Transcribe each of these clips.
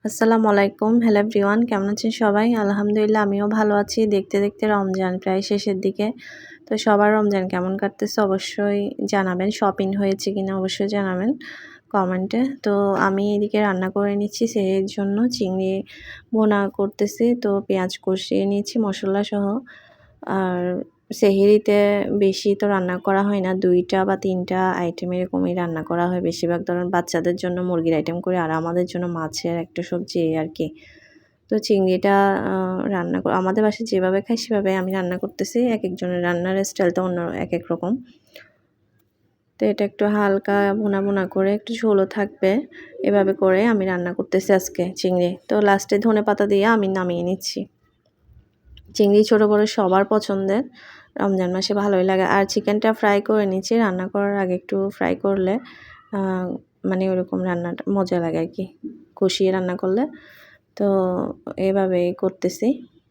আসসালামু আলাইকুম। Hello everyone, কেমন আছেন সবাই? আলহামদুলিল্লাহ আমিও ভালো আছি। দেখতে, দেখতে রমজান প্রায় শেষের দিকে। তো সবার রমজান কেমন কাটতেছে অবশ্যই জানাবেন। শপিং হয়েছে কিনা অবশ্যই জানাবেন কমেন্টে। তো আমি এদিকে রান্না করে নিচ্ছি সেহেরির জন্য চিংড়ি ভুনা করতেছি। তো পেঁয়াজ কষিয়ে নিয়েছি মশলাসহ। আর সেহরিতে বেশি তো রান্না করা হয় না। ২ টা বা ৩ টা আইটেম এরকমই রান্না করা হয়। বেশিরভাগ ধরুন বাচ্চাদের জন্য মুরগির আইটেম করি আর আমাদের জন্য মাছের একটা সবজি এই আরকি। তো চিংড়িটা রান্না আমাদের বাসায় যেভাবে খাই সেভাবে আমি রান্না করতেছি। একেকজনের রান্নার স্টাইলটা অন্য একেক রকম। তো এটা একটু হালকা ভুনা, ভুনা করে একটু ঝোলও থাকবে। এভাবে করে আমি রান্না করতেছি আজকে চিংড়ি। তো লাস্টে ধনেপাতা দিয়ে আমি নামিয়ে নিচ্ছি। চিংড়ি ছোট বড় সবার পছন্দের। রমজান মাসে ভালোই লাগে। আর চিকেনটা ফ্রাই করে নিচ্ছি। রান্না করার আগে একটু ফ্রাই করলে আ মানে ওরকম রান্নাটা মজা লাগে আরকি। কষিয়ে রান্না করলে। তো এভাবেই করতেছি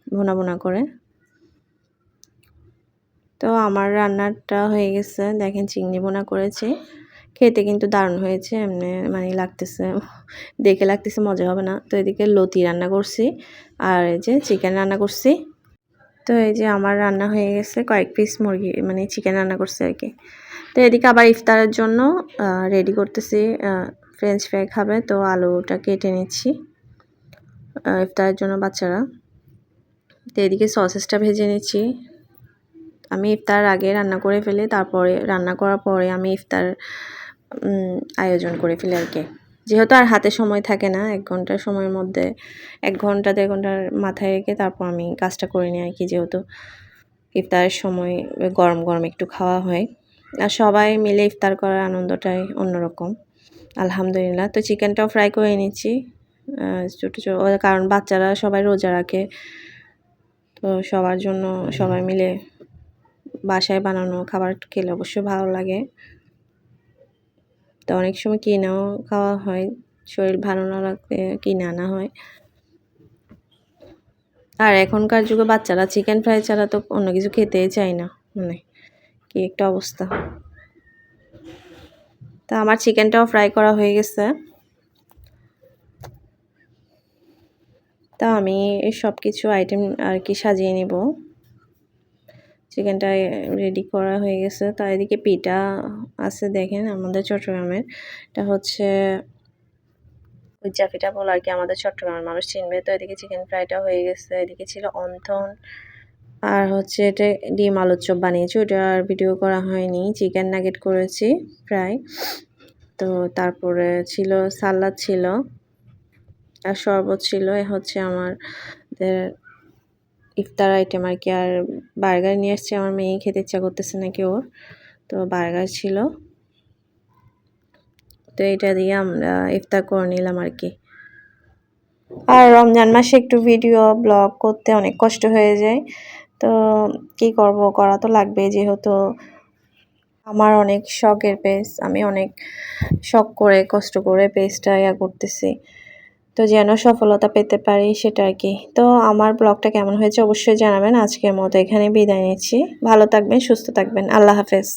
ভুনা, ভুনা করে। তো আমার রান্নাটা হয়ে গেছে। দেখেন চিংড়ি ভুনা করেছি। খেতে কিন্তু দারুণ হয়েছে। এমনি মানে লাগতেছে দেখে লাগতেছে মজা হবে না। তো এদিকে লতি রান্না করছি। আর এই যে চিকেন রান্না করছি। তো এই যে আমার রান্না হয়ে গেছে কয়েক পিস মুরগি মানে চিকেন রান্না করছি আরকি। তো এদিকে আবার ইফতারের জন্য রেডি করতেছি। ফ্রেঞ্চ ফ্রাই খাবে তো আলুটা কেটে নিচ্ছি ইফতারের জন্য বাচ্চারা। তো এদিকে সসেসটা ভেজে নিচ্ছি। আমি ইফতার আগে রান্না করে ফেলি তারপরে রান্না করার পরে আমি ইফতার আয়োজন করে ফেলি আরকি। যেহেতু আর হাতে সময় থাকে না ১ ঘন্টার সময়ের মধ্যে ১ ঘন্টা ১.৫ ঘন্টার মাথায় রেখে তারপর আমি কাজটা করে নিই আরকি যেহেতু ইফতারের সময় গরম, গরম একটু খাওয়া হয়। আর সবাই মিলে ইফতার করার আনন্দটাই অন্যরকম। আলহামদুলিল্লাহ। তো চিকেনটাও ফ্রাই করে নিচ্ছি। ছোট, ছোট কারণ বাচ্চারা সবাই রোজা রাখে। তো সবার জন্য সবাই মিলে বাসায় বানানো খাবার খেলে অবশ্যই ভালো লাগে। তো অনেক সময় কিনেও খাওয়া হয়। শরীর ভালো না লাগলে কিনে আনা হয়। আর এখনকার যুগে বাচ্চারা চিকেন ফ্রাই ছাড়া তো অন্য কিছু খেতেই চায় না। মানে কি একটা অবস্থা। তো আমার চিকেনটাও ফ্রাই করা হয়ে গেছে। তো আমি সবকিছু আইটেম আরকি সাজিয়ে নিব। চিকেনটা রেডি করা হয়ে গেছে। তো এদিকে পিঠা আছে দেখেন আমাদের চট্টগ্রামের। এটা হচ্ছে কুইচা পিঠা বলে আরকি আমাদের চট্টগ্রামের মানুষ চিনবে। তো এদিকে চিকেন ফ্রাইটা হয়ে গেছে। এদিকে ছিল অন্থন। আর হচ্ছে এটা ডিম আলুর চপ বানিয়েছি। ওটার ভিডিও করা হয়নি। চিকেন নাগেট করেছি ফ্রাই। তো তারপরে ছিল সালাদ ছিল। আর শরবত ছিল। এ হচ্ছে আমাদের ইফতার আইটেম আরকি। আর বার্গার নিয়ে এসছে আমার মেয়ে খেতে ইচ্ছা করতেছে নাকি ওর। তো বার্গার ছিল। তো এটা দিয়ে আমরা ইফতার করে নিলাম আরকি। আর রমজান মাসে একটু ভিডিও ব্লগ করতে অনেক কষ্ট হয়ে যায়। তো কি করব করা তো লাগবেই যেহেতু আমার অনেক শখের পেজ। আমি অনেক শখ করে কষ্ট করে পেজটা করতেছি। তো যেন সফলতা পেতে পারি সেটা আরকি। তো আমার ব্লগটা কেমন হয়েছে অবশ্যই জানাবেন। আজকের মতো এখানেই বিদায় নিচ্ছি। ভালো থাকবেন, সুস্থ থাকবেন। আল্লাহ হাফেজ।